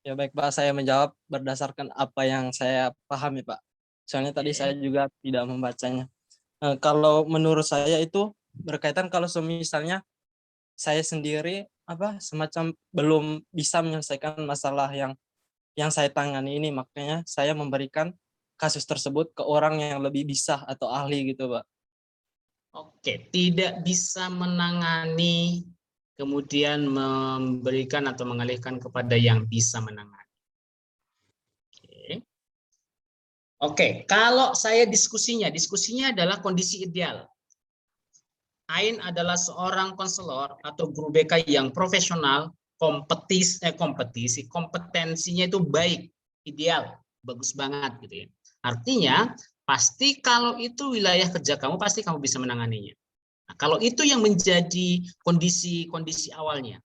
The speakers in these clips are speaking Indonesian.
Ya baik Pak, saya menjawab berdasarkan apa yang saya pahami Pak. Soalnya tadi saya juga tidak membacanya. Kalau menurut saya itu berkaitan kalau misalnya saya sendiri semacam belum bisa menyelesaikan masalah yang saya tangani ini, makanya saya memberikan kasus tersebut ke orang yang lebih bisa atau ahli gitu Pak. Oke, tidak bisa menangani, kemudian memberikan atau mengalihkan kepada yang bisa menangani. Oke, kalau saya diskusinya adalah kondisi ideal. Ain adalah seorang konselor atau guru BK yang profesional, kompetensinya itu baik, ideal, bagus banget gitu ya. Artinya, pasti kalau itu wilayah kerja kamu, pasti kamu bisa menanganinya. Nah, kalau itu yang menjadi kondisi awalnya,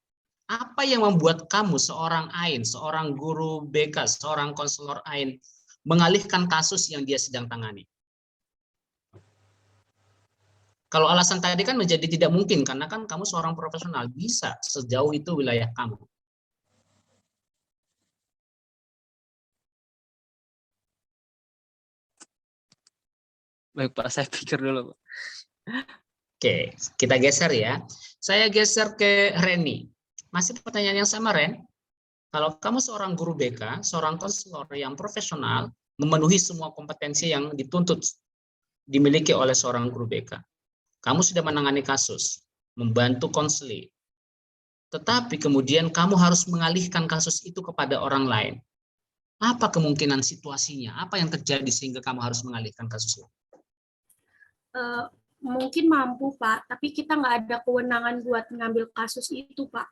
apa yang membuat kamu seorang Ain, seorang guru BK, seorang konselor Ain mengalihkan kasus yang dia sedang tangani? Kalau alasan tadi kan menjadi tidak mungkin karena kan kamu seorang profesional, bisa sejauh itu wilayah kamu. Baik Pak, saya pikir dulu Pak. Oke, kita geser ya. Saya geser ke Reni. Masih pertanyaan yang sama, Ren? Kalau kamu seorang guru BK, seorang konselor yang profesional, memenuhi semua kompetensi yang dituntut dimiliki oleh seorang guru BK. Kamu sudah menangani kasus, membantu konseling, tetapi kemudian kamu harus mengalihkan kasus itu kepada orang lain. Apa kemungkinan situasinya? Apa yang terjadi sehingga kamu harus mengalihkan kasus itu? Mungkin mampu, Pak, tapi kita nggak ada kewenangan buat mengambil kasus itu, Pak.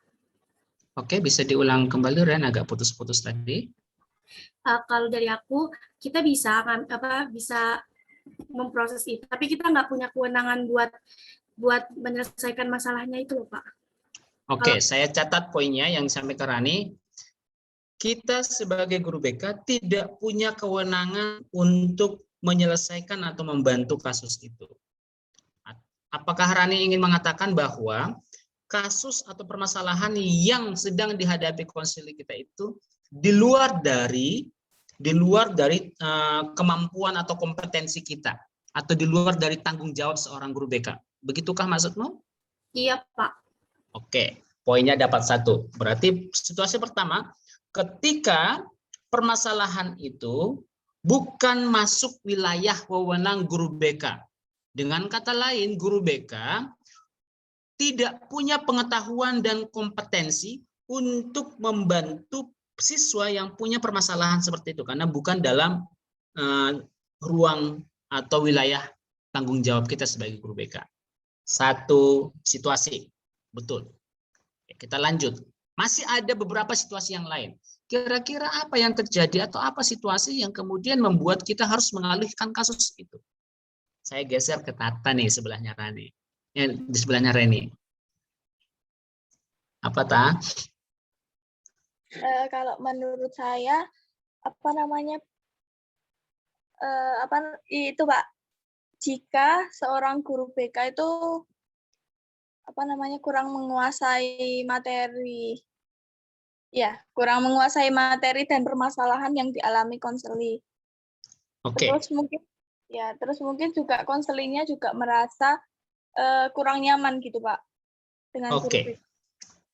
Oke, bisa diulang kembali, Ren, agak putus-putus tadi. Kalau dari aku, kita bisa memproses itu, tapi kita nggak punya kewenangan buat menyelesaikan masalahnya itu loh, Pak. Oke, saya catat poinnya yang sampai ke Rani. Kita sebagai guru BK tidak punya kewenangan untuk menyelesaikan atau membantu kasus itu. Apakah Rani ingin mengatakan bahwa kasus atau permasalahan yang sedang dihadapi konseling kita itu di luar dari kemampuan atau kompetensi kita, atau di luar dari tanggung jawab seorang guru BK? Begitukah maksudmu? Iya, Pak. Oke, poinnya dapat 1. Berarti situasi pertama, ketika permasalahan itu bukan masuk wilayah wewenang guru BK. Dengan kata lain, guru BK tidak punya pengetahuan dan kompetensi untuk membantu siswa yang punya permasalahan seperti itu, karena bukan dalam ruang atau wilayah tanggung jawab kita sebagai guru BK. 1 situasi, betul. Kita lanjut. Masih ada beberapa situasi yang lain. Kira-kira apa yang terjadi atau apa situasi yang kemudian membuat kita harus mengalihkan kasus itu? Saya geser ke Tata nih, sebelahnya Rani. Di sebelahnya Reni. Apa, Ta? Kalau menurut saya, itu Pak, jika seorang guru BK itu kurang menguasai materi, dan permasalahan yang dialami konseli. Oke. Terus mungkin juga konselingnya juga merasa kurang nyaman gitu Pak dengan guru BK.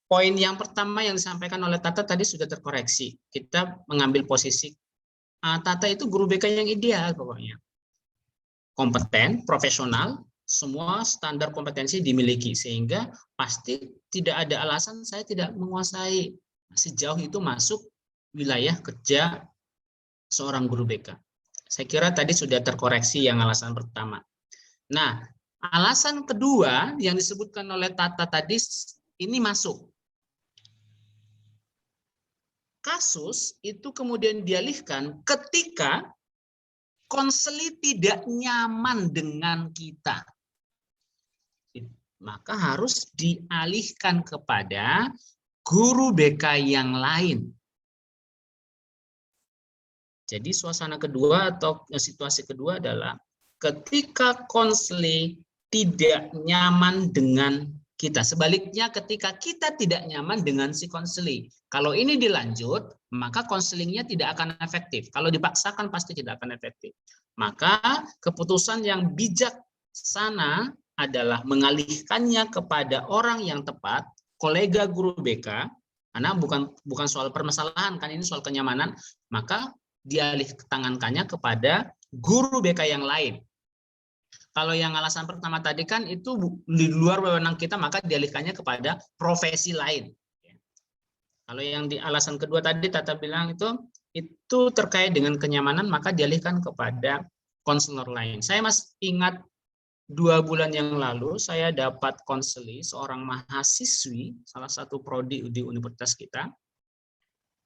Poin yang pertama yang disampaikan oleh Tata tadi sudah terkoreksi. Kita mengambil posisi Tata itu guru BK yang ideal pokoknya. Kompeten, profesional, semua standar kompetensi dimiliki, sehingga pasti tidak ada alasan saya tidak menguasai. Sejauh itu masuk wilayah kerja seorang guru BK. Saya kira tadi sudah terkoreksi yang alasan pertama. Nah, alasan kedua yang disebutkan oleh Tata tadi ini masuk. Kasus itu kemudian dialihkan ketika konseli tidak nyaman dengan kita. Maka harus dialihkan kepada guru BK yang lain. Jadi suasana kedua atau situasi kedua adalah ketika konseling tidak nyaman dengan kita. Sebaliknya ketika kita tidak nyaman dengan si konseling, kalau ini dilanjut, maka konselingnya tidak akan efektif. Kalau dipaksakan pasti tidak akan efektif. Maka keputusan yang bijaksana adalah mengalihkannya kepada orang yang tepat, kolega guru BK, karena bukan soal permasalahan, kan ini soal kenyamanan, maka dialih tangankannya kepada guru BK yang lain. Kalau yang alasan pertama tadi kan itu di luar wewenang kita, maka dialihkannya kepada profesi lain. Kalau yang di alasan kedua tadi Tata bilang itu terkait dengan kenyamanan, maka dialihkan kepada konselor lain. Saya masih ingat 2 bulan yang lalu saya dapat konseli seorang mahasiswi salah satu prodi di universitas kita.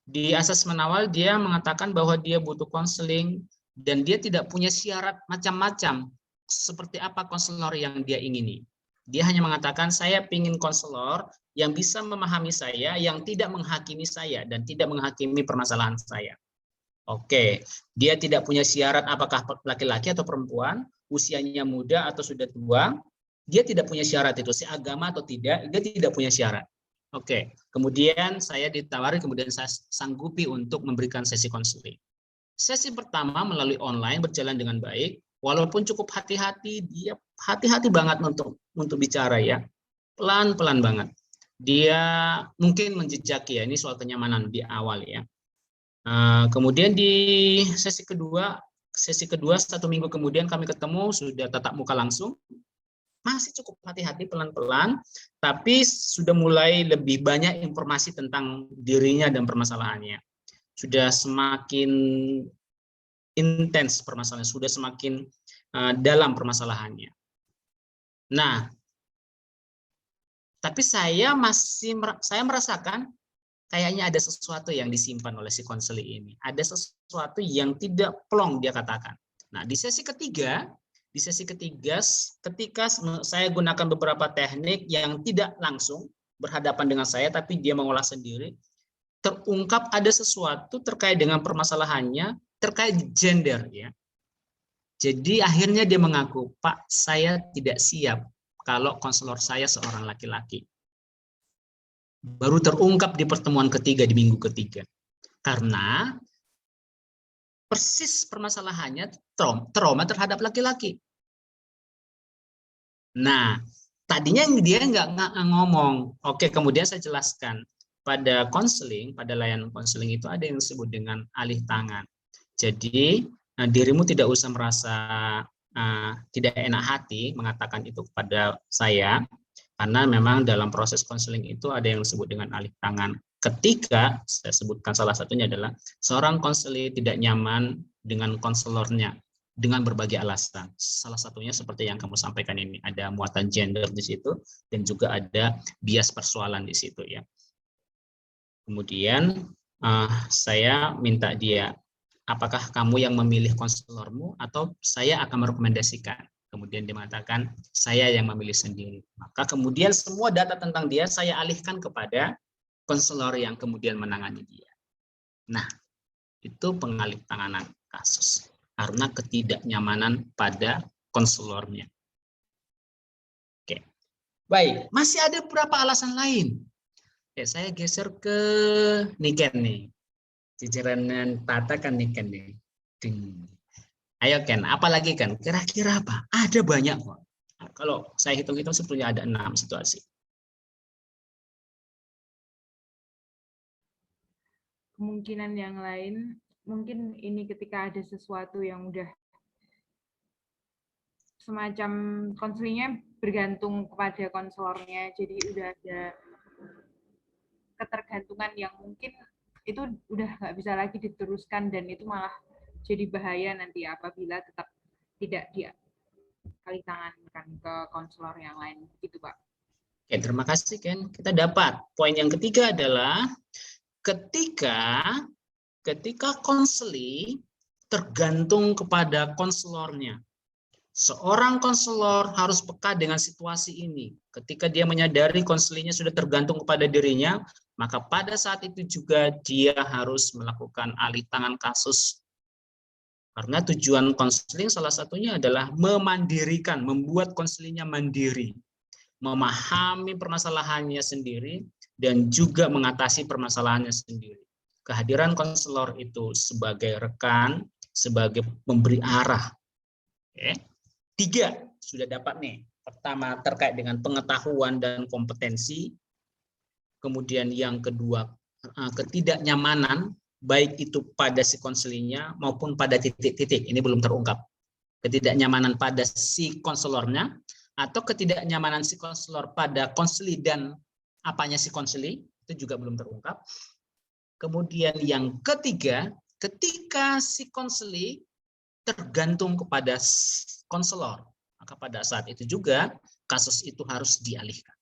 Di asesmen awal dia mengatakan bahwa dia butuh konseling dan dia tidak punya syarat macam-macam seperti apa konselor yang dia ingini. Dia hanya mengatakan saya ingin konselor yang bisa memahami saya, yang tidak menghakimi saya dan tidak menghakimi permasalahan saya. Oke, dia tidak punya syarat apakah laki-laki atau perempuan, usianya muda atau sudah tua, dia tidak punya syarat itu, seagama atau tidak, dia tidak punya syarat. Oke, kemudian saya ditawari, kemudian saya sanggupi untuk memberikan sesi konseling. Sesi pertama melalui online berjalan dengan baik, walaupun cukup hati-hati, dia hati-hati banget untuk bicara ya, pelan-pelan banget. Dia mungkin menjejaki ya, ini soal kenyamanan di awal ya. Kemudian di sesi kedua 1 minggu kemudian kami ketemu, sudah tatap muka langsung, masih cukup hati-hati pelan-pelan, tapi sudah mulai lebih banyak informasi tentang dirinya dan permasalahannya. Sudah semakin intens permasalahannya, sudah semakin dalam permasalahannya. Nah, tapi saya merasakan kayaknya ada sesuatu yang disimpan oleh si konseling ini. Ada sesuatu yang tidak plong dia katakan. Nah, di sesi ketiga ketika saya gunakan beberapa teknik yang tidak langsung berhadapan dengan saya, tapi dia mengolah sendiri, terungkap ada sesuatu terkait dengan permasalahannya, terkait gender ya. Jadi akhirnya dia mengaku, Pak, saya tidak siap kalau konselor saya seorang laki-laki. Baru terungkap di pertemuan ketiga, di minggu ketiga. Karena persis permasalahannya trauma terhadap laki-laki. Nah, tadinya dia nggak ngomong. Oke, kemudian saya jelaskan. Pada konseling, pada layanan konseling itu ada yang disebut dengan alih tangan. Jadi, dirimu tidak usah merasa tidak enak hati mengatakan itu kepada saya, karena memang dalam proses konseling itu ada yang disebut dengan alih tangan. Ketika, saya sebutkan salah satunya adalah, seorang konselor tidak nyaman dengan konselornya, dengan berbagai alasan. Salah satunya seperti yang kamu sampaikan ini, ada muatan gender di situ, dan juga ada bias persoalan di situ ya. Kemudian, saya minta dia, apakah kamu yang memilih konselormu, atau saya akan merekomendasikan. Kemudian dia mengatakan, saya yang memilih sendiri. Maka kemudian semua data tentang dia saya alihkan kepada konselor yang kemudian menangani dia. Nah, itu pengalih tanganan kasus. Karena ketidaknyamanan pada konselornya. Oke. Baik, masih ada beberapa alasan lain. Ya, saya geser ke Niken nih. Jajaran Tata kan Niken nih. Ayo Ken, apalagi Ken? Kira-kira apa? Ada banyak kok. Nah, kalau saya hitung-hitung sebetulnya ada 6 situasi. Kemungkinan yang lain, mungkin ini ketika ada sesuatu yang udah semacam konselingnya bergantung kepada konselornya, jadi udah ada ketergantungan yang mungkin itu udah nggak bisa lagi diteruskan, dan itu malah jadi bahaya nanti apabila tetap tidak dia alih tangankan ke konselor yang lain, gitu Pak. Oke, terima kasih Ken. Kita dapat poin yang ketiga adalah ketika konseling tergantung kepada konselornya. Seorang konselor harus peka dengan situasi ini. Ketika dia menyadari konselingnya sudah tergantung kepada dirinya, maka pada saat itu juga dia harus melakukan alih tangan kasus. Karena tujuan konseling salah satunya adalah memandirikan, membuat konselingnya mandiri. memahami permasalahannya sendiri, dan juga mengatasi permasalahannya sendiri. Kehadiran konselor itu sebagai rekan, sebagai pemberi arah. Oke. 3 sudah dapat nih. Pertama terkait dengan pengetahuan dan kompetensi. Kemudian yang kedua ketidaknyamanan, baik itu pada si konselingnya maupun pada titik-titik. Ini belum terungkap. Ketidaknyamanan pada si konselornya atau ketidaknyamanan si konselor pada konseli dan apanya si konseli, itu juga belum terungkap. Kemudian yang ketiga, ketika si konseli tergantung kepada konselor, maka pada saat itu juga kasus itu harus dialihkan.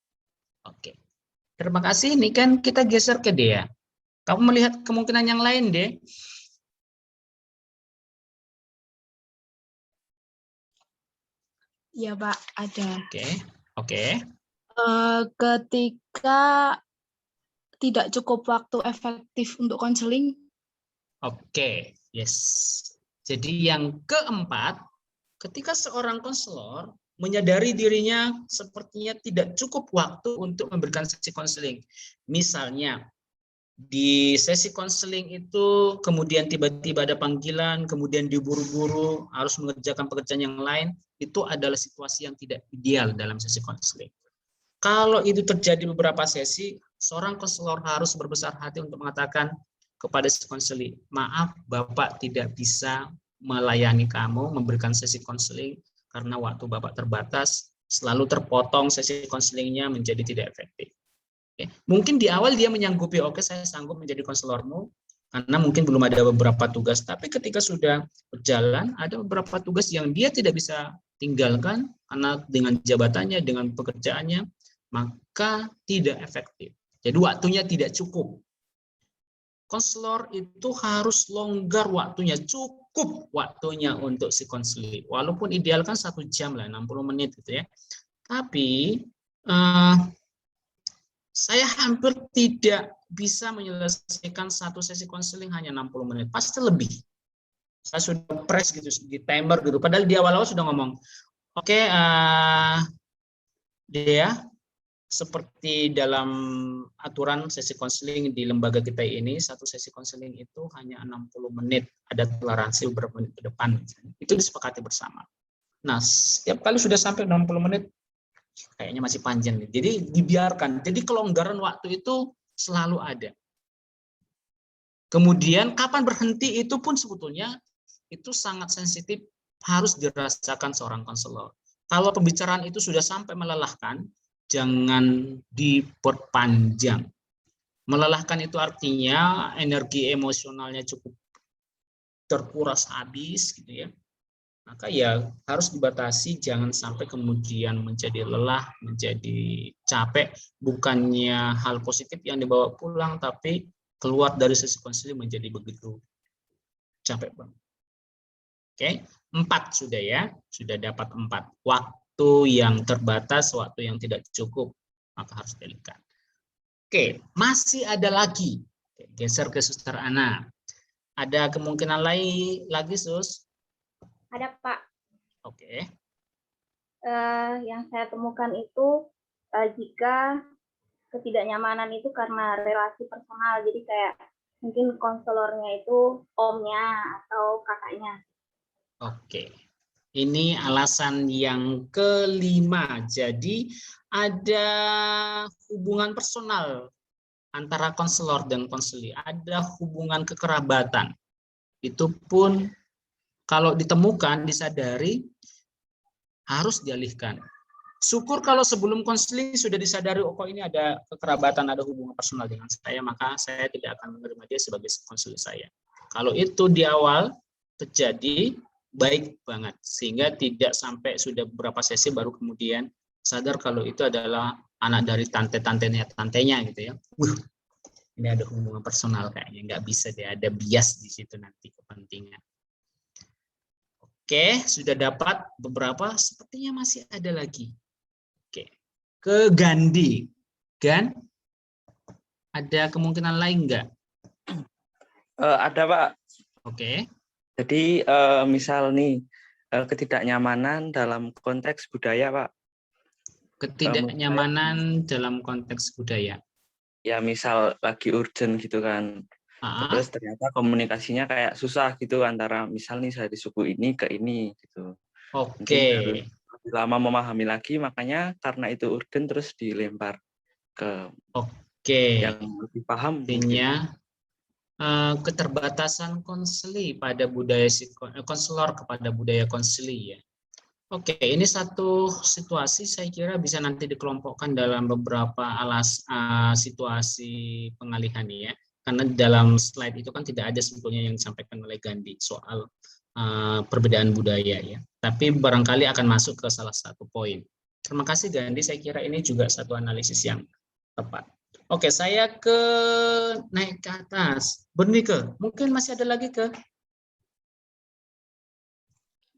Oke. Terima kasih. Ini kan kita geser ke Dea. Kamu melihat kemungkinan yang lain, Dea? Ya, Pak, ada. Oke. Ketika tidak cukup waktu efektif untuk konseling. Oke, yes. Jadi yang keempat, ketika seorang konselor menyadari dirinya sepertinya tidak cukup waktu untuk memberikan sesi konseling. Misalnya, di sesi konseling itu kemudian tiba-tiba ada panggilan, kemudian diburu-buru, harus mengerjakan pekerjaan yang lain, itu adalah situasi yang tidak ideal dalam sesi konseling. Kalau itu terjadi beberapa sesi, seorang konselor harus berbesar hati untuk mengatakan kepada si konseling, maaf Bapak tidak bisa melayani kamu, memberikan sesi konseling, karena waktu Bapak terbatas, selalu terpotong sesi konselingnya menjadi tidak efektif. Oke. Mungkin di awal dia menyanggupi, oke saya sanggup menjadi konselormu, karena mungkin belum ada beberapa tugas, tapi ketika sudah berjalan, ada beberapa tugas yang dia tidak bisa tinggalkan, karena dengan jabatannya, dengan pekerjaannya, maka tidak efektif. Jadi waktunya tidak cukup. Konselor itu harus longgar waktunya, cukup waktunya untuk si konseling. Walaupun ideal kan 1 jam lah, 60 menit gitu ya. Tapi saya hampir tidak bisa menyelesaikan satu sesi konseling hanya 60 menit. Pasti lebih. Saya sudah press gitu, di timer gitu. Padahal di awal-awal sudah ngomong, oke, Dea, seperti dalam aturan sesi konseling di lembaga kita ini, satu sesi konseling itu hanya 60 menit, ada toleransi beberapa menit ke depan. Itu disepakati bersama. Nah, setiap kali sudah sampai 60 menit, kayaknya masih panjang. Jadi dibiarkan. Jadi kelonggaran waktu itu selalu ada. Kemudian kapan berhenti itu pun sebetulnya itu sangat sensitif, harus dirasakan seorang konselor. Kalau pembicaraan itu sudah sampai melelahkan, jangan diperpanjang. Melelahkan itu artinya energi emosionalnya cukup terkuras habis gitu ya. Maka ya harus dibatasi, jangan sampai kemudian menjadi lelah, menjadi capek. Bukannya hal positif yang dibawa pulang, tapi keluar dari sesi konseling menjadi begitu capek banget. Oke, 4 sudah ya, sudah dapat 4. Waktu yang terbatas, waktu yang tidak cukup, maka harus dialihkan. Oke, masih ada lagi. Oke, geser ke Suster Ana. Ada kemungkinan lain lagi, Sus? Ada, Pak. Oke. Yang saya temukan itu jika ketidaknyamanan itu karena relasi personal. Jadi kayak mungkin konselornya itu omnya atau kakaknya. Oke. Ini alasan yang kelima. Jadi ada hubungan personal antara konselor dan konseli. Ada hubungan kekerabatan. Itu pun kalau ditemukan, disadari, harus dialihkan. Syukur kalau sebelum konseling sudah disadari, oh kok ini ada kekerabatan, ada hubungan personal dengan saya, maka saya tidak akan menerima dia sebagai konselor saya. Kalau itu di awal terjadi, baik banget, sehingga tidak sampai sudah beberapa sesi baru kemudian sadar kalau itu adalah anak dari tantenya gitu ya. Ini ada hubungan personal kayaknya, nggak bisa deh, ada bias di situ nanti kepentingan. Oke, sudah dapat beberapa, sepertinya masih ada lagi. Oke, ke Gandhi. Gan, ada kemungkinan lain nggak? Ada, Pak. Oke. Jadi misal nih ketidaknyamanan dalam konteks budaya, Pak. Ketidaknyamanan dalam konteks budaya. Ya misal lagi urgent gitu kan. Terus ternyata komunikasinya kayak susah gitu antara misal nih dari suku ini ke ini gitu. Mungkin harus lebih lama memahami lagi, makanya karena itu urgent terus dilempar ke yang lebih paham. Artinya keterbatasan konseli pada budaya konselor kepada budaya konseli ya. Oke, ini satu situasi saya kira bisa nanti dikelompokkan dalam beberapa situasi pengalihan ya. Karena dalam slide itu kan tidak ada sebetulnya yang disampaikan oleh Gandhi soal perbedaan budaya ya. Tapi barangkali akan masuk ke salah satu poin. Terima kasih Gandhi, saya kira ini juga satu analisis yang tepat. Oke, saya naik ke atas. Bernike, mungkin masih ada lagi ke?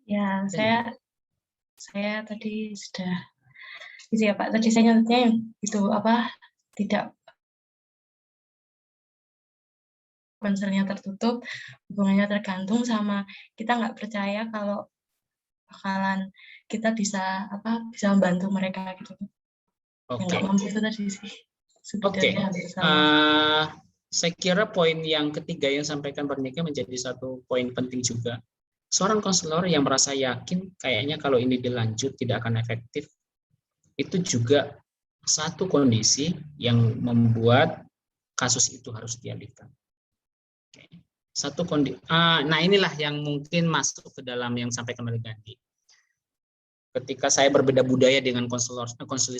Ya, saya tadi sudah gitu ya Pak. Tadi saya nyatetnya itu apa? Tidak konselnya tertutup, hubungannya tergantung sama kita nggak percaya kalau bakalan kita bisa membantu mereka gitu. Yang nggak mampu itu tadi sih. Saya kira poin yang ketiga yang sampaikan Bernike menjadi satu poin penting juga. Seorang konselor yang merasa yakin kayaknya kalau ini dilanjut tidak akan efektif, itu juga satu kondisi yang membuat kasus itu harus dialihkan. Satu kondisi. Nah inilah yang mungkin masuk ke dalam yang sampaikan oleh Gandhi. Ketika saya berbeda budaya dengan konselor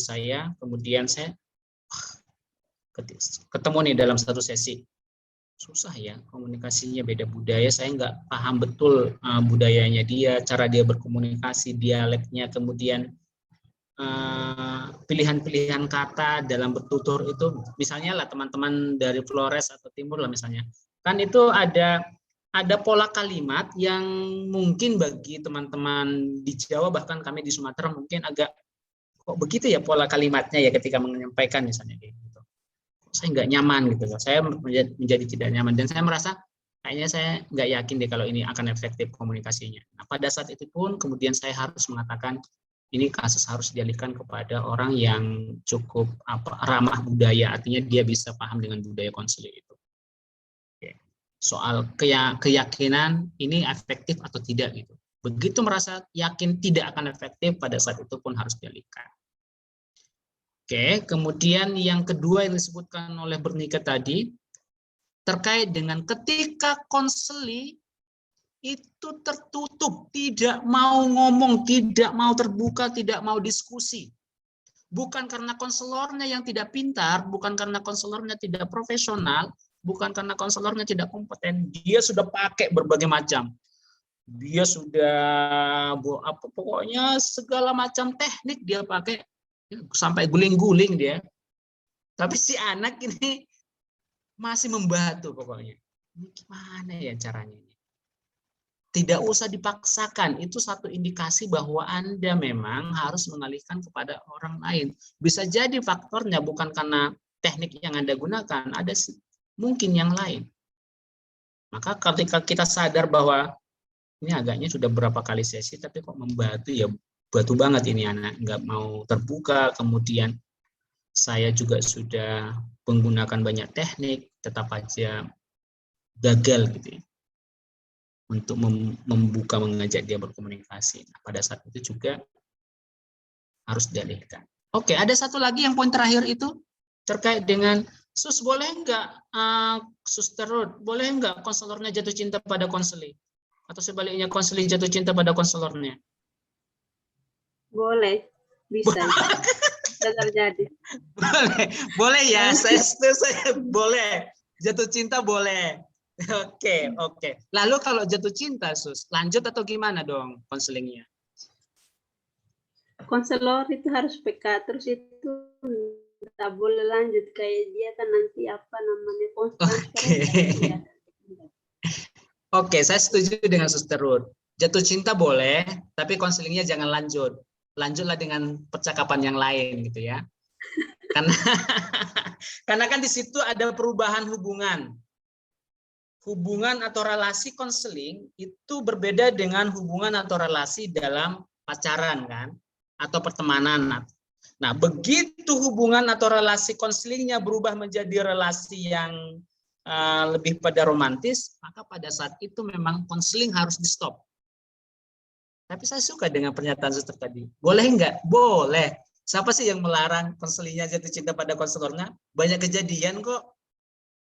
saya, kemudian saya ketemu nih dalam satu sesi, susah ya komunikasinya, beda budaya, saya nggak paham betul budayanya dia, cara dia berkomunikasi, dialeknya, kemudian pilihan-pilihan kata dalam bertutur itu, misalnya lah teman-teman dari Flores atau Timur lah misalnya, kan itu ada pola kalimat yang mungkin bagi teman-teman di Jawa, bahkan kami di Sumatera mungkin agak kok begitu ya pola kalimatnya ya ketika menyampaikan misalnya gitu. Saya nggak nyaman gitu, saya menjadi tidak nyaman dan saya merasa kayaknya saya nggak yakin deh kalau ini akan efektif komunikasinya. Nah, pada saat itu pun kemudian saya harus mengatakan ini kasus harus dialihkan kepada orang yang cukup ramah budaya, artinya dia bisa paham dengan budaya konseling itu. Soal keyakinan ini efektif atau tidak gitu. Begitu merasa yakin tidak akan efektif, pada saat itu pun harus dialihkan. Oke, kemudian yang kedua yang disebutkan oleh Bernike tadi terkait dengan ketika konseli itu tertutup, tidak mau ngomong, tidak mau terbuka, tidak mau diskusi. Bukan karena konselornya yang tidak pintar, bukan karena konselornya tidak profesional, bukan karena konselornya tidak kompeten, dia sudah pakai berbagai macam. Dia sudah pokoknya segala macam teknik dia pakai sampai guling-guling dia. Tapi si anak ini masih membatu pokoknya. Ini gimana ya caranya ini? Tidak usah dipaksakan, itu satu indikasi bahwa Anda memang harus mengalihkan kepada orang lain. Bisa jadi faktornya bukan karena teknik yang Anda gunakan, ada mungkin yang lain. Maka ketika kita sadar bahwa ini agaknya sudah berapa kali sesi, tapi kok membatu ya, batu banget ini anak, nggak mau terbuka, kemudian saya juga sudah menggunakan banyak teknik, tetap aja gagal gitu ya, untuk membuka, mengajak dia berkomunikasi. Nah, pada saat itu juga harus dialihkan. Oke, ada satu lagi yang poin terakhir itu terkait dengan Sus, boleh nggak Suster Ruth, boleh nggak konselornya jatuh cinta pada konseli? Atau sebaliknya konseli jatuh cinta pada konselornya? Boleh, bisa. Bisa terjadi. Boleh ya, saya boleh. Jatuh cinta boleh. Oke. Lalu kalau jatuh cinta, Sus, lanjut atau gimana dong konselingnya? Konselor itu harus peka, terus itu nggak boleh lanjut kayak dia kan nanti apa namanya konselor. Oke, saya setuju dengan Suster Ruth. Jatuh cinta boleh, tapi konselingnya jangan lanjut. Lanjutlah dengan percakapan yang lain gitu ya. Karena kan di situ ada perubahan hubungan. Hubungan atau relasi konseling itu berbeda dengan hubungan atau relasi dalam pacaran kan, atau pertemanan. Nah, begitu hubungan atau relasi konselingnya berubah menjadi relasi yang lebih pada romantis, maka pada saat itu memang konseling harus di stop. Tapi saya suka dengan pernyataan suster tadi. Boleh nggak? Boleh. Siapa sih yang melarang konselingnya jatuh cinta pada konselornya? Banyak kejadian kok.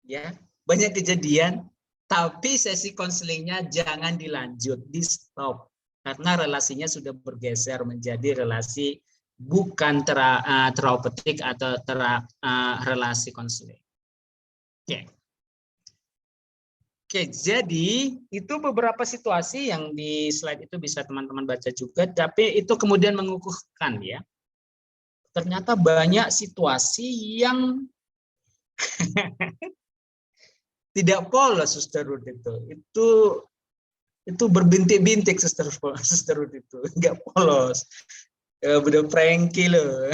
Ya, banyak kejadian. Tapi sesi konselingnya jangan dilanjut, di stop. Karena relasinya sudah bergeser menjadi relasi bukan terapeutik atau relasi konseling. Oke. Oke, jadi itu beberapa situasi yang di slide itu bisa teman-teman baca juga, tapi itu kemudian mengukuhkan ya. Ternyata banyak situasi yang tidak polos, Suster Ruth itu berbintik-bintik, Suster Ruth itu nggak polos. Udah Frankie loh.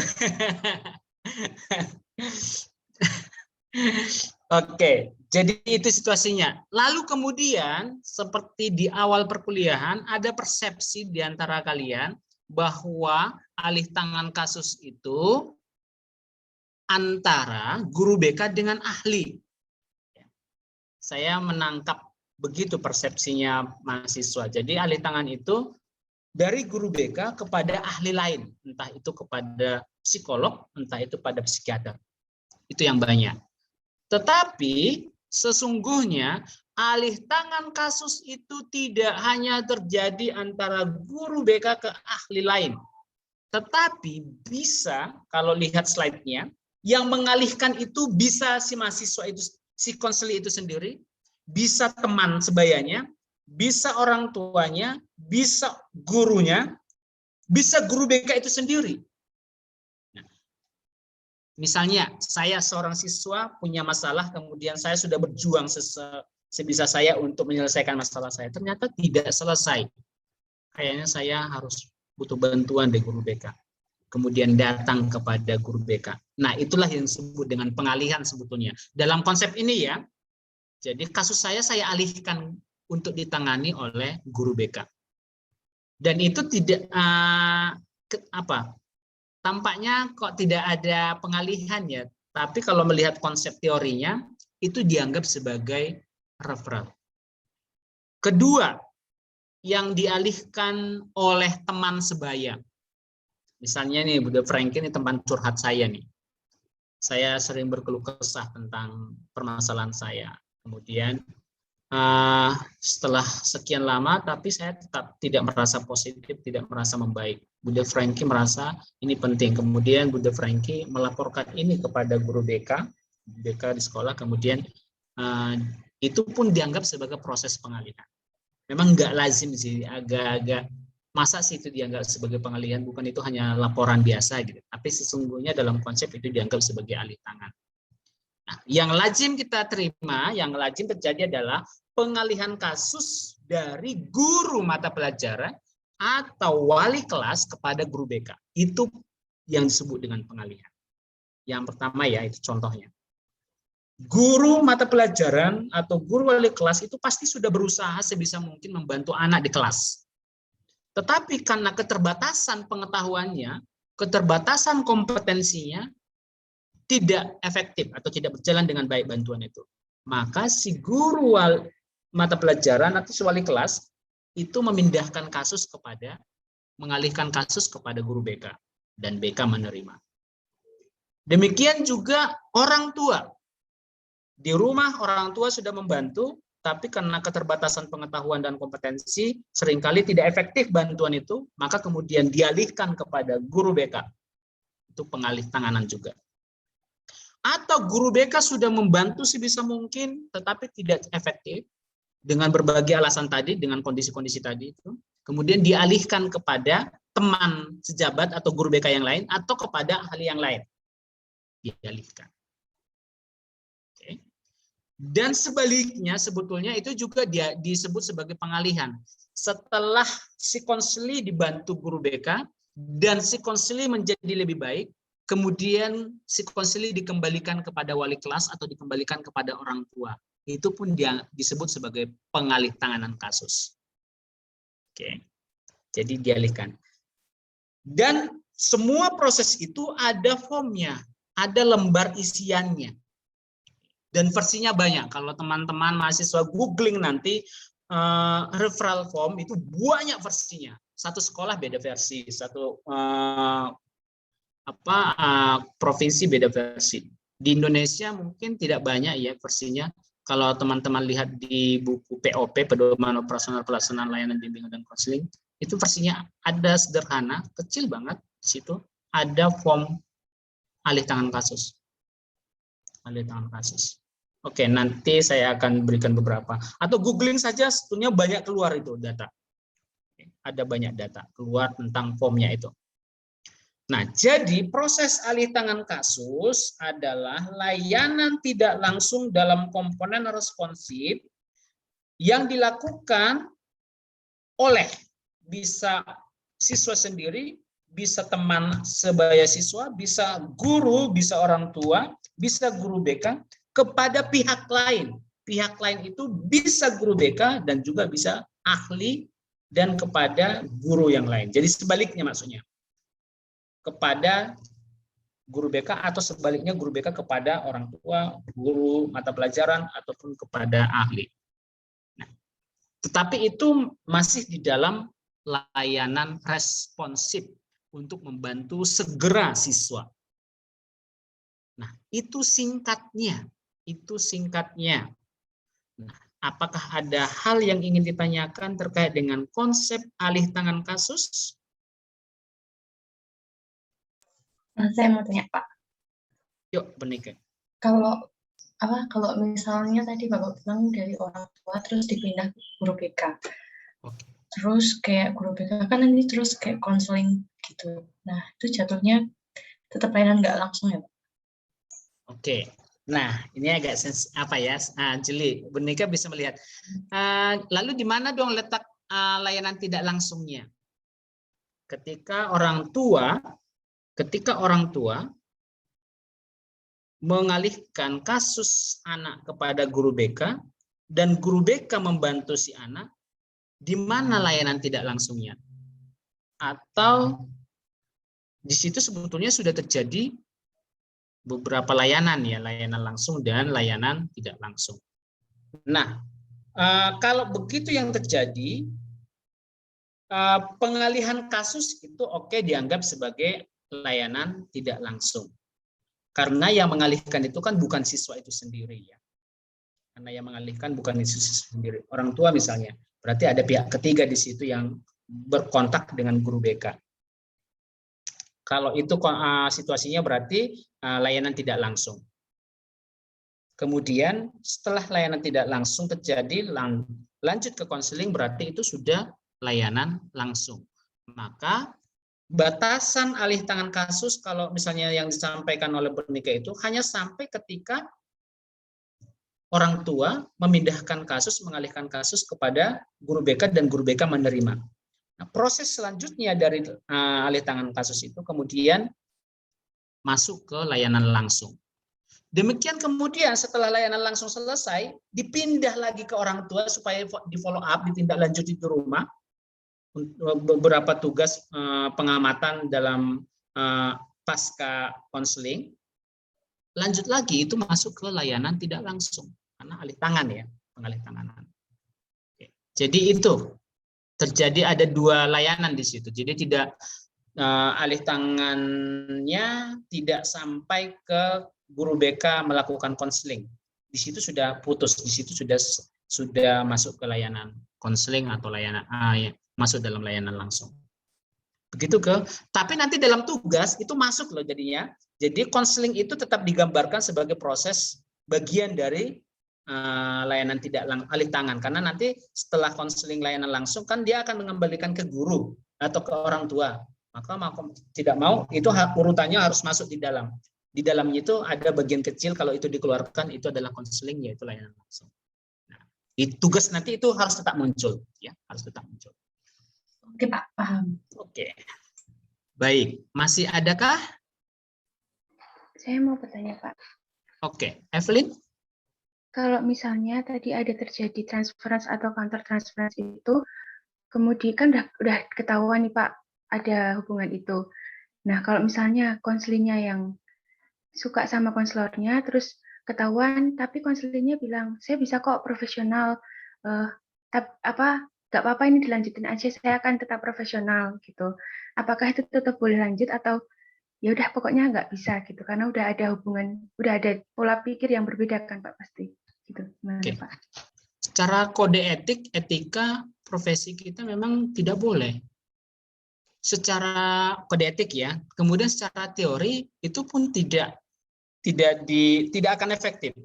Oke, jadi itu situasinya. Lalu kemudian seperti di awal perkuliahan ada persepsi di antara kalian bahwa alih tangan kasus itu antara guru BK dengan ahli. Saya menangkap begitu persepsinya mahasiswa. Jadi alih tangan itu dari guru BK kepada ahli lain, entah itu kepada psikolog, entah itu pada psikiater. Itu yang banyak. Tetapi sesungguhnya alih tangan kasus itu tidak hanya terjadi antara guru BK ke ahli lain. Tetapi bisa, kalau lihat slide-nya, yang mengalihkan itu bisa si mahasiswa itu, si konseli itu sendiri, bisa teman sebayanya, bisa orang tuanya, bisa gurunya, bisa guru BK itu sendiri. Misalnya, saya seorang siswa punya masalah, kemudian saya sudah berjuang sebisa saya untuk menyelesaikan masalah saya. Ternyata tidak selesai. Kayaknya saya harus butuh bantuan dari guru BK. Kemudian datang kepada guru BK. Nah, itulah yang disebut dengan pengalihan sebetulnya. Dalam konsep ini ya, jadi kasus saya alihkan untuk ditangani oleh guru BK. Dan itu tidak tampaknya kok tidak ada pengalihan ya, tapi kalau melihat konsep teorinya, itu dianggap sebagai referral. Kedua, yang dialihkan oleh teman sebaya. Misalnya nih, Bunda Frankie ini teman curhat saya nih. Saya sering berkeluh kesah tentang permasalahan saya. Kemudian setelah sekian lama, tapi saya tetap tidak merasa positif, tidak merasa membaik. Bunda Frankie merasa ini penting. Kemudian Bunda Frankie melaporkan ini kepada guru BK di sekolah. Kemudian itu pun dianggap sebagai proses pengalihan. Memang nggak lazim sih, agak-agak masa sih itu dianggap sebagai pengalihan, bukan itu hanya laporan biasa gitu. Tapi sesungguhnya dalam konsep itu dianggap sebagai alih tangan. Nah, yang lazim kita terima, yang lazim terjadi adalah pengalihan kasus dari guru mata pelajaran atau wali kelas kepada guru BK. Itu yang disebut dengan pengalihan. Yang pertama ya, itu contohnya. Guru mata pelajaran atau guru wali kelas itu pasti sudah berusaha sebisa mungkin membantu anak di kelas. Tetapi karena keterbatasan pengetahuannya, keterbatasan kompetensinya, tidak efektif atau tidak berjalan dengan baik bantuan itu. Maka si guru mata pelajaran atau si wali kelas itu memindahkan kasus mengalihkan kasus kepada guru BK. Dan BK menerima. Demikian juga orang tua. Di rumah orang tua sudah membantu, tapi karena keterbatasan pengetahuan dan kompetensi, seringkali tidak efektif bantuan itu, maka kemudian dialihkan kepada guru BK. Itu pengalih tanganan juga. Atau guru BK sudah membantu sebisa mungkin, tetapi tidak efektif, dengan berbagai alasan tadi, dengan kondisi-kondisi tadi itu, kemudian dialihkan kepada teman sejabat atau guru BK yang lain, atau kepada ahli yang lain. Dialihkan. Oke. Dan sebaliknya sebetulnya itu juga disebut sebagai pengalihan. Setelah si konseli dibantu guru BK, dan si konseli menjadi lebih baik, kemudian si konseli dikembalikan kepada wali kelas atau dikembalikan kepada orang tua. Itu pun dia disebut sebagai pengalih tanganan kasus. Oke. Jadi dialihkan. Dan semua proses itu ada formnya, ada lembar isiannya. Dan versinya banyak. Kalau teman-teman mahasiswa googling nanti referral form itu banyak versinya. Satu sekolah beda versi, satu provinsi beda versi. Di Indonesia mungkin tidak banyak ya versinya. Kalau teman-teman lihat di buku POP, Pedoman Operasional Pelaksanaan Layanan Bimbingan dan Konseling, itu versinya ada sederhana, kecil banget. Di situ ada form alih tangan kasus. Alih tangan kasus. Oke, nanti saya akan berikan beberapa. Atau googling saja, sebetulnya banyak keluar itu data. Ada banyak data keluar tentang formnya itu. Nah, jadi proses alih tangan kasus adalah layanan tidak langsung dalam komponen responsif yang dilakukan oleh bisa siswa sendiri, bisa teman sebaya siswa, bisa guru, bisa orang tua, bisa guru BK, kepada pihak lain. Pihak lain itu bisa guru BK dan juga bisa ahli dan kepada guru yang lain. Jadi sebaliknya maksudnya. Kepada guru BK atau sebaliknya guru BK kepada orang tua, guru mata pelajaran, ataupun kepada ahli. Nah, tetapi itu masih di dalam layanan responsif untuk membantu segera siswa. Nah, itu singkatnya. Itu singkatnya. Nah, apakah ada hal yang ingin ditanyakan terkait dengan konsep alih tangan kasus? Saya mau tanya, Pak. Yuk, Benika. Kalau misalnya tadi Bapak bilang dari orang tua terus dipindah ke guru BK. Oke. Terus kayak guru BK kan nanti terus kayak konseling gitu. Nah, itu jatuhnya tetap layanan nggak langsung ya, Pak? Oke. Nah, ini agak jeli. Benika bisa melihat. Lalu di mana dong letak layanan tidak langsungnya? Ketika orang tua mengalihkan kasus anak kepada guru BK dan guru BK membantu si anak, di mana layanan tidak langsungnya? Atau di situ sebetulnya sudah terjadi beberapa layanan ya, layanan langsung dan layanan tidak langsung. Nah, kalau begitu yang terjadi, pengalihan kasus itu dianggap sebagai layanan tidak langsung. Karena yang mengalihkan itu kan bukan siswa itu sendiri ya. Karena yang mengalihkan bukan siswa sendiri. Orang tua misalnya. Berarti ada pihak ketiga di situ yang berkontak dengan guru BK. Kalau itu situasinya berarti layanan tidak langsung. Kemudian setelah layanan tidak langsung terjadi, lanjut ke konseling, berarti itu sudah layanan langsung. Maka batasan alih tangan kasus kalau misalnya yang disampaikan oleh Benika itu hanya sampai ketika orang tua memindahkan kasus, mengalihkan kasus kepada guru BK dan guru BK menerima. Nah, proses selanjutnya dari alih tangan kasus itu kemudian masuk ke layanan langsung. Demikian kemudian setelah layanan langsung selesai, dipindah lagi ke orang tua supaya di follow up, ditindaklanjuti di rumah. Beberapa tugas pengamatan dalam pasca konseling. Lanjut lagi itu masuk ke layanan tidak langsung karena alih tangan ya, pengalih tanganan. Jadi itu terjadi ada dua layanan di situ. Jadi tidak alih tangannya tidak sampai ke guru BK melakukan konseling. Di situ sudah putus, di situ sudah masuk ke layanan konseling atau layanan masuk dalam layanan langsung. Begitu tapi nanti dalam tugas itu masuk loh jadinya. Jadi konseling itu tetap digambarkan sebagai proses bagian dari layanan tidak alih tangan, karena nanti setelah konseling layanan langsung kan dia akan mengembalikan ke guru atau ke orang tua. Maka tidak mau itu urutannya harus masuk di dalam. Di dalamnya itu ada bagian kecil, kalau itu dikeluarkan itu adalah konseling, yaitu layanan langsung. Nah, tugas nanti itu harus tetap muncul, ya, harus tetap muncul. Oke Pak, paham. Oke, baik. Masih adakah? Saya mau bertanya Pak. Oke, Evelyn. Kalau misalnya tadi ada terjadi transference atau counter transference itu, kemudian kan udah ketahuan nih Pak, ada hubungan itu. Nah, kalau misalnya konselingnya yang suka sama konselornya, terus ketahuan, tapi konselingnya bilang, saya bisa kok profesional, nggak apa-apa ini dilanjutin aja, saya akan tetap profesional gitu. Apakah itu tetap boleh lanjut atau ya udah pokoknya nggak bisa gitu, karena udah ada hubungan, udah ada pola pikir yang berbeda kan Pak pasti. Gitu. Gimana, Pak? Secara kode etik, etika profesi kita memang tidak boleh. Secara kode etik ya, kemudian secara teori itu pun tidak akan efektif.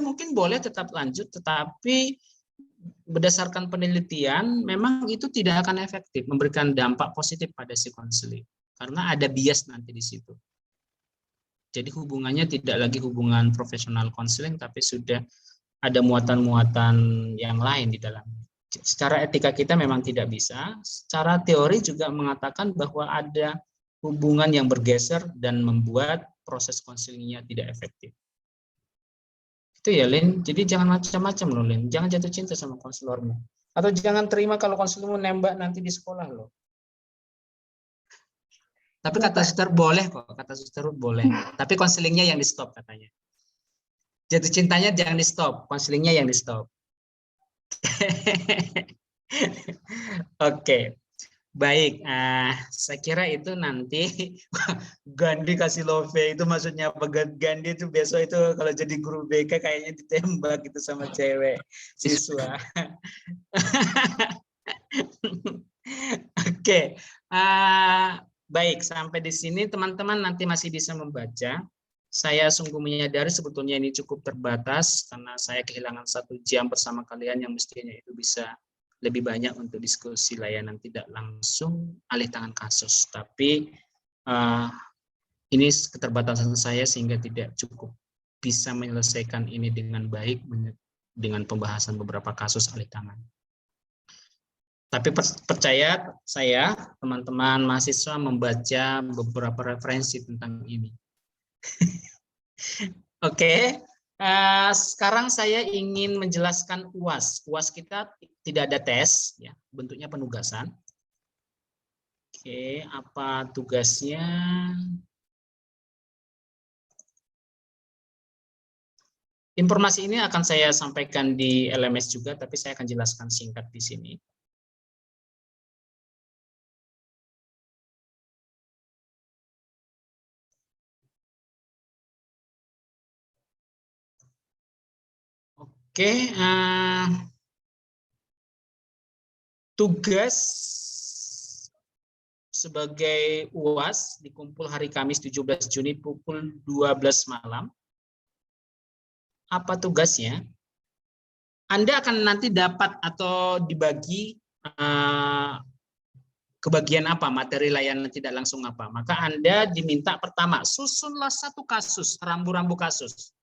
Mungkin boleh tetap lanjut, tetapi berdasarkan penelitian memang itu tidak akan efektif memberikan dampak positif pada si konseling karena ada bias nanti di situ. Jadi hubungannya tidak lagi hubungan profesional konseling, tapi sudah ada muatan-muatan yang lain di dalamnya. Secara etika kita memang tidak bisa. Secara teori juga mengatakan bahwa ada hubungan yang bergeser dan membuat proses konselingnya tidak efektif. Itu ya, Lin. Jadi jangan macam-macam loh, Lin. Jangan jatuh cinta sama konselormu. Atau jangan terima kalau konselormu nembak nanti di sekolah loh. Tapi kata suster boleh kok, kata suster boleh. Tapi konselingnya yang di stop katanya. Jatuh cintanya jangan di stop, konselingnya yang di stop. Oke. Baik, saya kira itu nanti Gandhi kasih love itu maksudnya apa? Gandhi itu besok itu kalau jadi guru BK kayaknya ditembak gitu sama cewek siswa. Oke, baik sampai di sini teman-teman nanti masih bisa membaca. Saya sungguh menyadari sebetulnya ini cukup terbatas karena saya kehilangan 1 jam bersama kalian yang mestinya itu bisa lebih banyak untuk diskusi layanan tidak langsung alih tangan kasus. Tapi ini keterbatasan saya sehingga tidak cukup bisa menyelesaikan ini dengan baik dengan pembahasan beberapa kasus alih tangan. Tapi percaya saya, teman-teman mahasiswa membaca beberapa referensi tentang ini. Oke. Sekarang saya ingin menjelaskan UAS. UAS kita tidak ada tes, ya, bentuknya penugasan. Oke, apa tugasnya? Informasi ini akan saya sampaikan di LMS juga, tapi saya akan jelaskan singkat di sini. Oke, tugas sebagai UAS dikumpul hari Kamis 17 Juni pukul 12 malam. Apa tugasnya? Anda akan nanti dapat atau dibagi kebagian apa, materi layanan tidak langsung apa. Maka Anda diminta pertama, susunlah 1 kasus, rambu-rambu kasus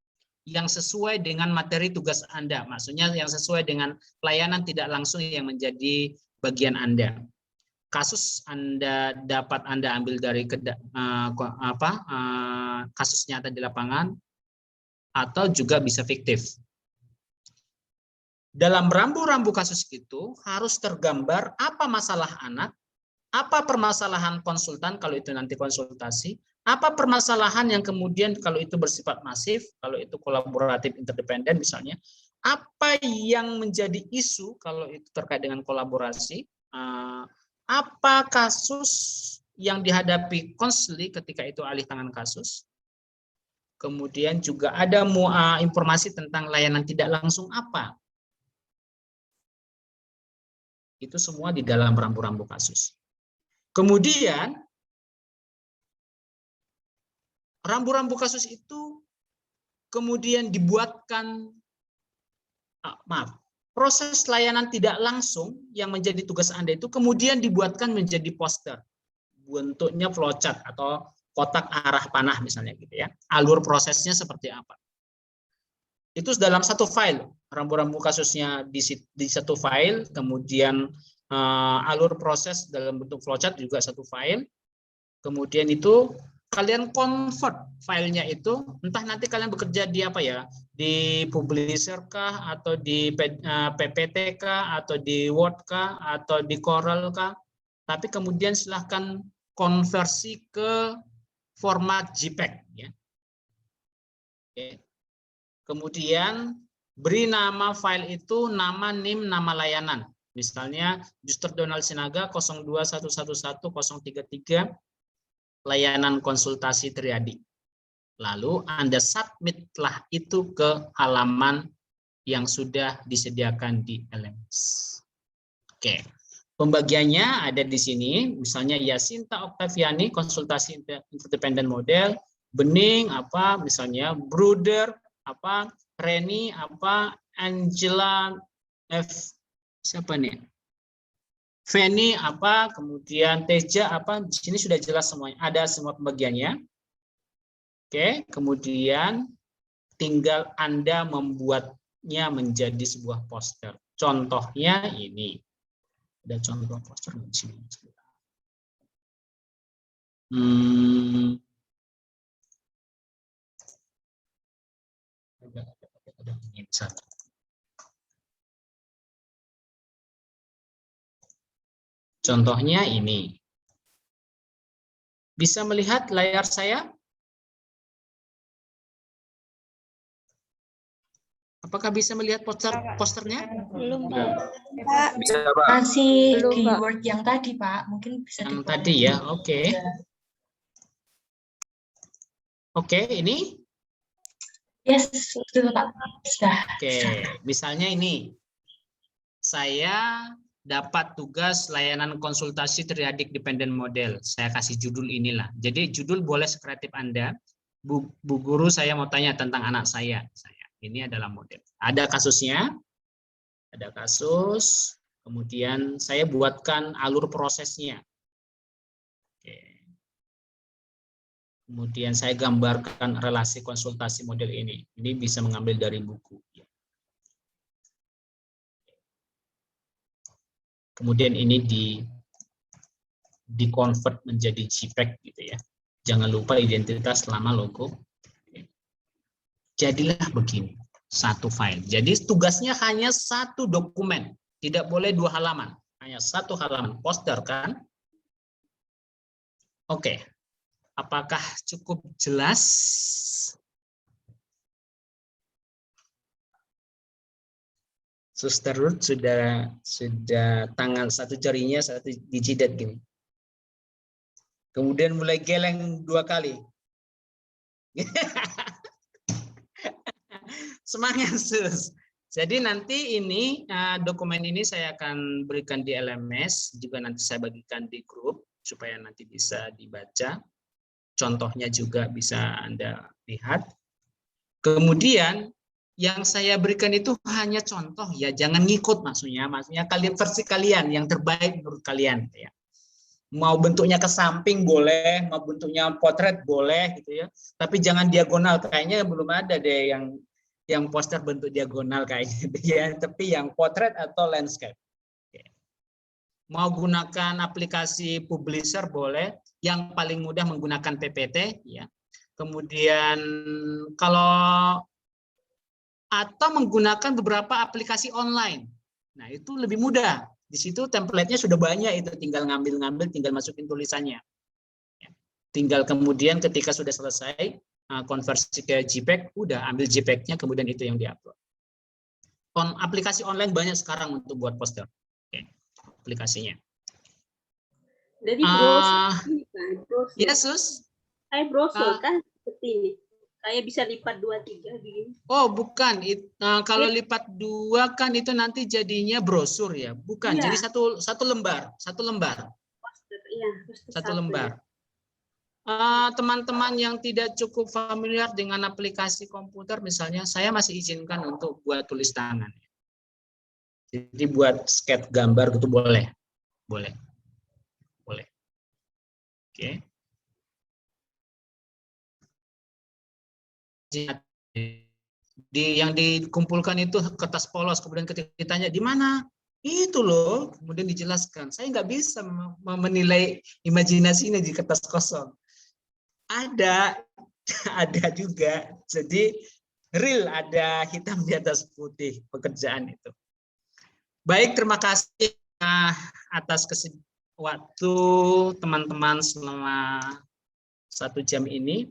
yang sesuai dengan materi tugas Anda, maksudnya yang sesuai dengan layanan tidak langsung yang menjadi bagian Anda. Kasus Anda dapat Anda ambil dari kasus nyata di lapangan, atau juga bisa fiktif. Dalam rambu-rambu kasus itu harus tergambar apa masalah anak, apa permasalahan konsultan kalau itu nanti konsultasi, apa permasalahan yang kemudian kalau itu bersifat masif, kalau itu kolaboratif interdependen misalnya, apa yang menjadi isu kalau itu terkait dengan kolaborasi, apa kasus yang dihadapi konseling ketika itu alih tangan kasus, kemudian juga ada informasi tentang layanan tidak langsung apa. Itu semua di dalam rambu-rambu kasus. Kemudian rambu-rambu kasus itu kemudian dibuatkan, proses layanan tidak langsung yang menjadi tugas Anda itu kemudian dibuatkan menjadi poster. Bentuknya flowchart atau kotak arah panah misalnya gitu ya. Alur prosesnya seperti apa. Itu dalam 1 file, rambu-rambu kasusnya di 1 file, kemudian alur proses dalam bentuk flowchart juga 1 file. Kemudian itu kalian convert filenya itu, entah nanti kalian bekerja di apa ya, di Publisher kah, atau di PPT kah, atau di Word kah, atau di Corel kah, tapi kemudian silahkan konversi ke format JPEG. Ya. Oke. Kemudian beri nama file itu nama NIM, nama layanan. Misalnya Juster Donald Sinaga 021111033 layanan konsultasi triadik. Lalu Anda submitlah itu ke halaman yang sudah disediakan di LMS. Oke. Pembagiannya ada di sini, misalnya Yasinta Oktaviani konsultasi independent model, Bening apa misalnya, Bruder apa, Reni apa, Angela siapa nih? Feni apa, kemudian Teja apa, di sini sudah jelas semuanya, ada semua pembagiannya. Oke, kemudian tinggal Anda membuatnya menjadi sebuah poster. Contohnya ini. Ada contoh poster di sini. Contohnya ini. Bisa melihat layar saya? Apakah bisa melihat posternya? Belum, Pak. Bisa, Pak. Masih belum, di Word yang tadi, Pak. Mungkin bisa yang tadi ya, oke. Oke, ini? Yes, betul, Pak. Sudah. Oke, misalnya ini. Saya dapat tugas layanan konsultasi triadik dependent model. Saya kasih judul inilah. Jadi judul boleh sekreatif Anda. Bu guru, saya mau tanya tentang anak saya. Ini adalah model. Ada kasusnya, ada kasus, kemudian saya buatkan alur prosesnya. Oke. Kemudian saya gambarkan relasi konsultasi model ini. Ini bisa mengambil dari buku. Kemudian ini di-convert menjadi JPEG gitu ya. Jangan lupa identitas selama logo. Jadilah begini, satu file. Jadi tugasnya hanya satu dokumen, tidak boleh 2 halaman, hanya 1 halaman poster kan? Oke, apakah cukup jelas? Suster Ruth sudah tangan satu jarinya satu dijidat gini. Kemudian mulai geleng 2 kali. Semangat sus. Jadi nanti ini dokumen ini saya akan berikan di LMS, juga nanti saya bagikan di grup supaya nanti bisa dibaca. Contohnya juga bisa Anda lihat. Kemudian yang saya berikan itu hanya contoh ya, jangan ngikut maksudnya kalian versi kalian yang terbaik menurut kalian ya. Mau bentuknya ke samping boleh, mau bentuknya potret boleh gitu ya. Tapi jangan diagonal, kayaknya belum ada deh yang poster bentuk diagonal kayaknya ya, tapi yang potret atau landscape. Oke. Mau gunakan aplikasi publisher boleh, yang paling mudah menggunakan PPT ya. Kemudian kalau atau menggunakan beberapa aplikasi online. Nah, itu lebih mudah. Di situ template-nya sudah banyak, itu tinggal ngambil-ngambil, tinggal masukin tulisannya. Ya. Tinggal kemudian ketika sudah selesai konversi ke JPEG, udah ambil JPEG-nya, kemudian itu yang diupload. Aplikasi online banyak sekarang untuk buat poster. Oke, aplikasinya. Jadi brosur. Ya, Sus. Kayak brosur kan seperti ini. Kayak bisa lipat 2-3 begini. Oh, bukan. Kalau lipat 2 kan itu nanti jadinya brosur ya. Bukan. Ya. Jadi satu lembar. Poster, iya, satu lembar. Teman-teman yang tidak cukup familiar dengan aplikasi komputer, misalnya saya masih izinkan untuk buat tulis tangan. Jadi buat sketch gambar gitu boleh. Boleh. Oke. Yang dikumpulkan itu kertas polos, kemudian ketika ditanya di mana? Itu loh, kemudian dijelaskan. Saya nggak bisa menilai imajinasinya di kertas kosong. Ada juga. Jadi real, ada hitam di atas putih pekerjaan itu. Baik, terima kasih atas waktu teman-teman selama 1 jam ini.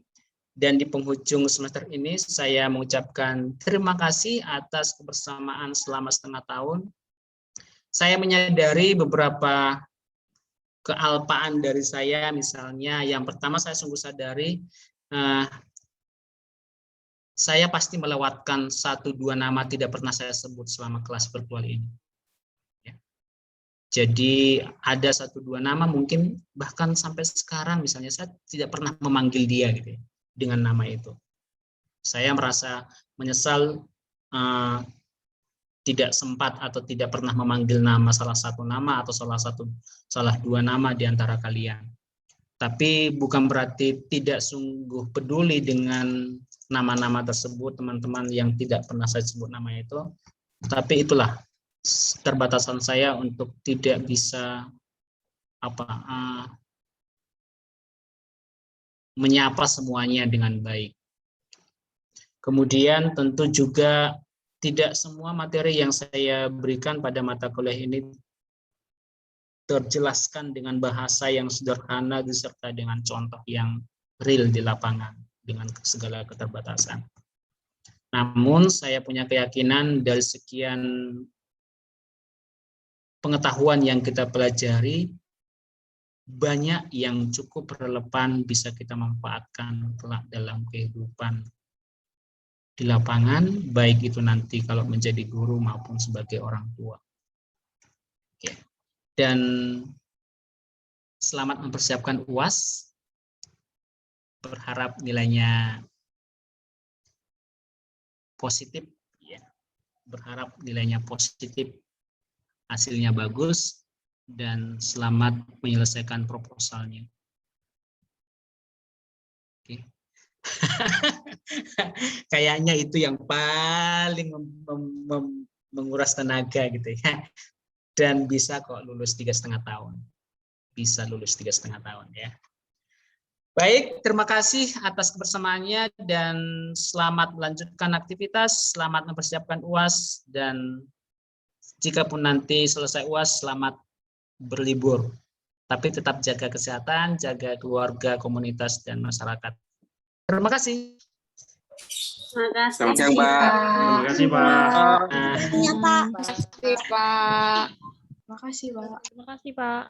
Dan di penghujung semester ini saya mengucapkan terima kasih atas kebersamaan selama setengah tahun. Saya menyadari beberapa kealpaan dari saya, misalnya yang pertama saya sungguh sadari saya pasti melewatkan 1-2 nama tidak pernah saya sebut selama kelas virtual ini. Ya. Jadi ada 1-2 nama mungkin bahkan sampai sekarang misalnya saya tidak pernah memanggil dia gitu ya, dengan nama itu. Saya merasa menyesal tidak sempat atau tidak pernah memanggil nama salah satu nama atau salah 2 nama di antara kalian. Tapi bukan berarti tidak sungguh peduli dengan nama-nama tersebut, teman-teman yang tidak pernah saya sebut nama itu. Tapi itulah keterbatasan saya untuk tidak bisa menyapa semuanya dengan baik. Kemudian tentu juga tidak semua materi yang saya berikan pada mata kuliah ini terjelaskan dengan bahasa yang sederhana disertai dengan contoh yang real di lapangan dengan segala keterbatasan. Namun saya punya keyakinan dari sekian pengetahuan yang kita pelajari, banyak yang cukup relevan bisa kita manfaatkan kelak dalam kehidupan di lapangan, baik itu nanti kalau menjadi guru maupun sebagai orang tua. Oke. Dan selamat mempersiapkan UAS. Berharap nilainya positif, ya. Berharap nilainya positif, hasilnya bagus, dan selamat menyelesaikan proposalnya. Oke. Kayaknya itu yang paling menguras tenaga gitu ya. Dan bisa kok lulus 3,5 tahun. Bisa lulus 3,5 tahun ya. Baik, terima kasih atas kebersamaannya dan selamat melanjutkan aktivitas, selamat mempersiapkan UAS, dan jika pun nanti selesai UAS, selamat berlibur. Tapi tetap jaga kesehatan, jaga keluarga, komunitas, dan masyarakat. Terima kasih. Terima kasih. Selamat siang, Pak. Terima kasih, Pak. Iya, Pak. Terima kasih, Pak. Makasih, Pak. Terima kasih, Pak.